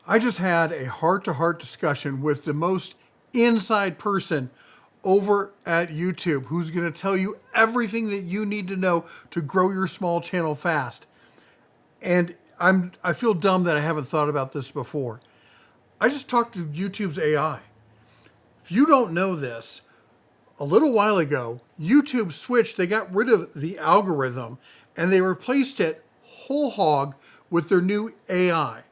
I just had a heart-to-heart discussion with the most inside person over at YouTube who's going to tell you everything that you need to know to grow your small channel fast. And I feel dumb that I haven't thought about this before. I just talked to YouTube's AI. If you don't know this, a little while ago, YouTube switched, they got rid of the algorithm and they replaced it whole hog with their new AI.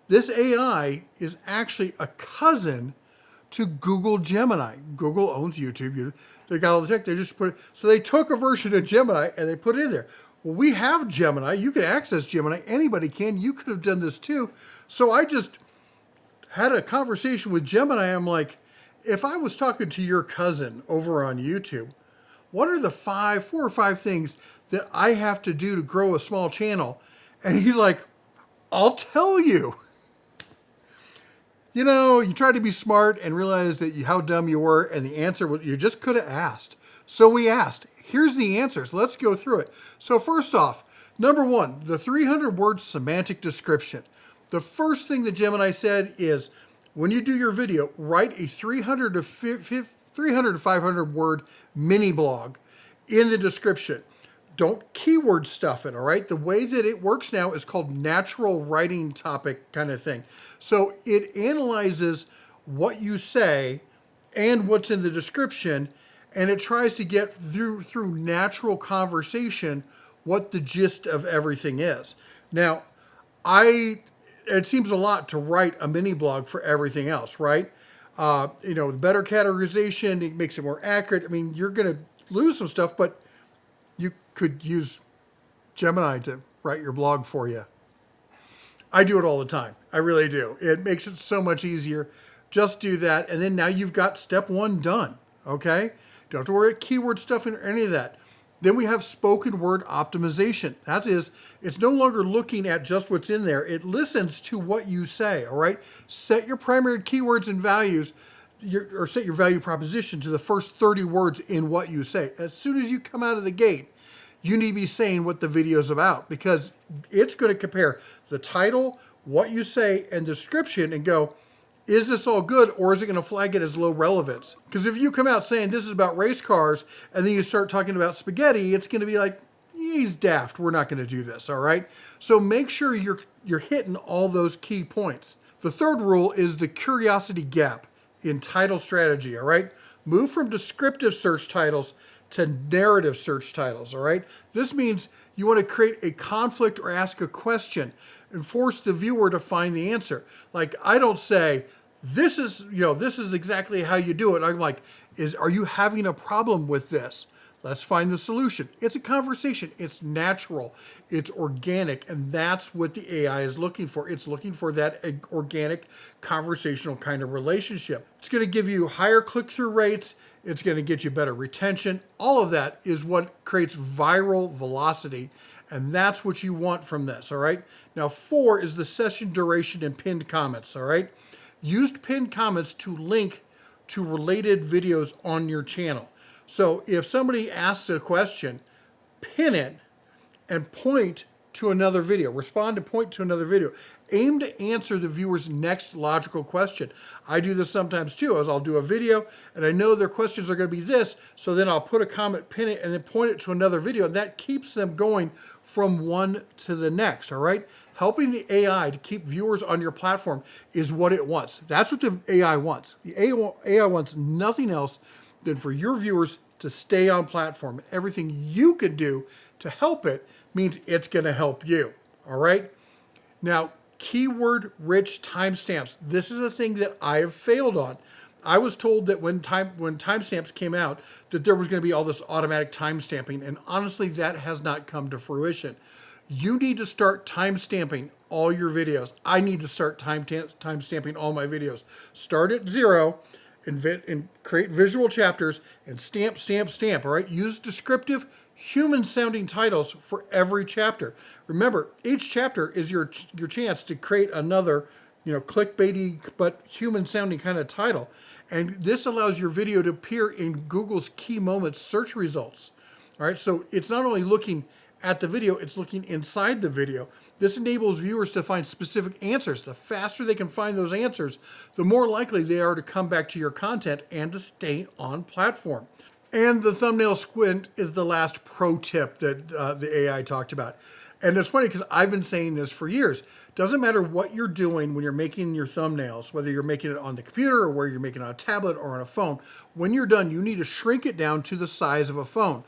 This AI is actually a cousin to Google Gemini. Google owns YouTube. They got all the tech. They just put it. So they took a version of Gemini and they put it in there. Well, we have Gemini. You can access Gemini. Anybody can. You could have done this too. So I just had a conversation with Gemini. I'm like, if I was talking to your cousin over on YouTube, what are the 4 or 5 things that I have to do to grow a small channel? And he's like, I'll tell you. You know, you tried to be smart and realized that how dumb you were, and the answer was you just could have asked. So we asked. Here's the answers. Let's go through it. So first off, number 1, the 300-word semantic description. The first thing that Gemini said is, when you do your video, write a 300 to 500-word mini blog in the description. Don't keyword stuff it, all right? The way that it works now is called natural writing topic kind of thing. So it analyzes what you say and what's in the description, and it tries to get through natural conversation what the gist of everything is. Now, it seems a lot to write a mini blog for everything else, right? The better categorization, it makes it more accurate. I mean, you're going to lose some stuff, but you could use Gemini to write your blog for you. I do it all the time. I really do. It makes it so much easier. Just do that. And then now you've got step 1 done. Okay? Don't have to worry about keyword stuff or any of that. Then we have spoken word optimization. That is, it's no longer looking at just what's in there. It listens to what you say. All right? Set your primary keywords and values, or set your value proposition to the first 30 words in what you say. As soon as you come out of the gate, you need to be saying what the video is about, because it's going to compare the title, what you say, and description and go, is this all good, or is it going to flag it as low relevance? Because if you come out saying this is about race cars and then you start talking about spaghetti, it's going to be like, he's daft. We're not going to do this, all right? So make sure you're hitting all those key points. The third rule is the curiosity gap in title strategy, all right? Move from descriptive search titles to narrative search titles, all right? This means you want to create a conflict or ask a question and force the viewer to find the answer. Like, I don't say, this is exactly how you do it. I'm like, are you having a problem with this? Let's find the solution. It's a conversation. It's natural. It's organic. And that's what the AI is looking for. It's looking for that organic, conversational kind of relationship. It's going to give you higher click-through rates. It's going to get you better retention. All of that is what creates viral velocity. And that's what you want from this, all right? Now, 4 is the session duration and pinned comments, all right? Use pinned comments to link to related videos on your channel. So if somebody asks a question, pin it and point to another video. Respond and point to another video. Aim to answer the viewer's next logical question. I do this sometimes too, as I'll do a video and I know their questions are going to be this, so then I'll put a comment, pin it, and then point it to another video. And that keeps them going from one to the next, all right? Helping the AI to keep viewers on your platform is what it wants. That's what the AI wants. The AI wants nothing else than for your viewers to stay on platform. Everything you can do to help it means it's going to help you, all right? Now, keyword-rich timestamps. This is a thing that I have failed on. I was told that when timestamps came out that there was going to be all this automatic timestamping, and honestly, that has not come to fruition. You need to start timestamping all your videos. I need to start timestamping all my videos. Start at 0 and create visual chapters and stamp, stamp, stamp, all right? Use descriptive, human-sounding titles for every chapter. Remember, each chapter is your chance to create another, clickbaity but human-sounding kind of title. And this allows your video to appear in Google's key moments search results. All right, so it's not only looking at the video, it's looking inside the video. This enables viewers to find specific answers. The faster they can find those answers, the more likely they are to come back to your content and to stay on platform. And the thumbnail squint is the last pro tip that the AI talked about. And it's funny because I've been saying this for years. Doesn't matter what you're doing when you're making your thumbnails, whether you're making it on the computer or where you're making it on a tablet or on a phone, when you're done, you need to shrink it down to the size of a phone.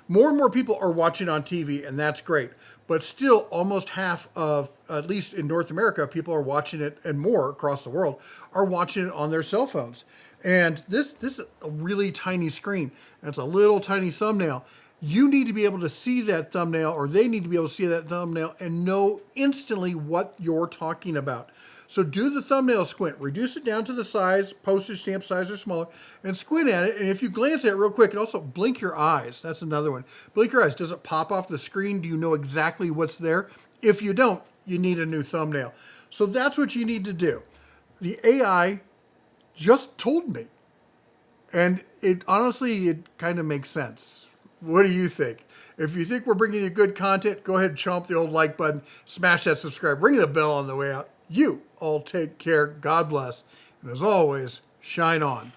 More and more people are watching on TV, and that's great. But still, almost half of, at least in North America, people are watching it, and more across the world, are watching it on their cell phones. And this is a really tiny screen. It's a little tiny thumbnail. You need to be able to see that thumbnail, or they need to be able to see that thumbnail and know instantly what you're talking about. So do the thumbnail squint, reduce it down to the size, postage stamp size or smaller, and squint at it. And if you glance at it real quick, and also blink your eyes. That's another one. Blink your eyes. Does it pop off the screen? Do you know exactly what's there? If you don't, you need a new thumbnail. So that's what you need to do. The AI just told me. And it kind of makes sense. What do you think? If you think we're bringing you good content, go ahead and chomp the old like button, smash that subscribe, ring the bell on the way out. You all take care. God bless. And as always, shine on.